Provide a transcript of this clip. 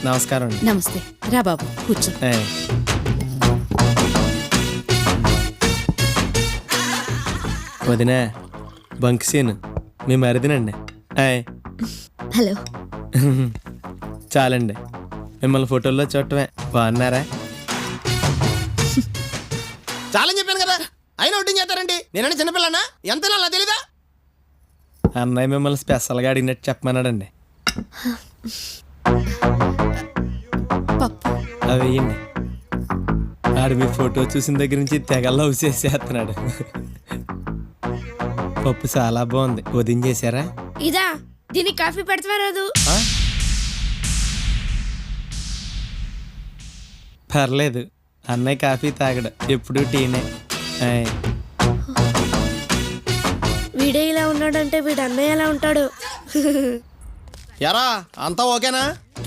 నమస్కారం అండి. నమస్తే. రా బాబు కూర్చో. వదినా బంక్సీన్ మీ మరిదినండి. హలో. చాలండి, మిమ్మల్ని ఫోటోల్లో చూడటమే. బాగున్నారా? చాలని చెప్పాను కదా, అయినా వడ్డింగ్ చేస్తారండి. నేనంటే చిన్నపిల్లనా? ఎంత అలా తెలీదా? అన్నయ్య మిమ్మల్ని స్పెషల్గా అడిగినట్టు చెప్పమన్నాడండి. పప్పు అవి వేయండి. ఆడు మీ ఫోటో చూసిన దగ్గర నుంచి తెగ లవ్ చేసేస్తున్నాడు. పప్పు చాలా బాగుంది. ఉదయం చేశారా? ఇదా, దీనికి కాఫీ పెడతా రాదు? పర్లేదు, అన్నయ్య కాఫీ తాగడు, ఎప్పుడు టీనే. వీడే ఇలా ఉన్నాడంటే వీడు అన్నయ్య ఎలా ఉంటాడు? ఎరా అంతా ఓకేనా?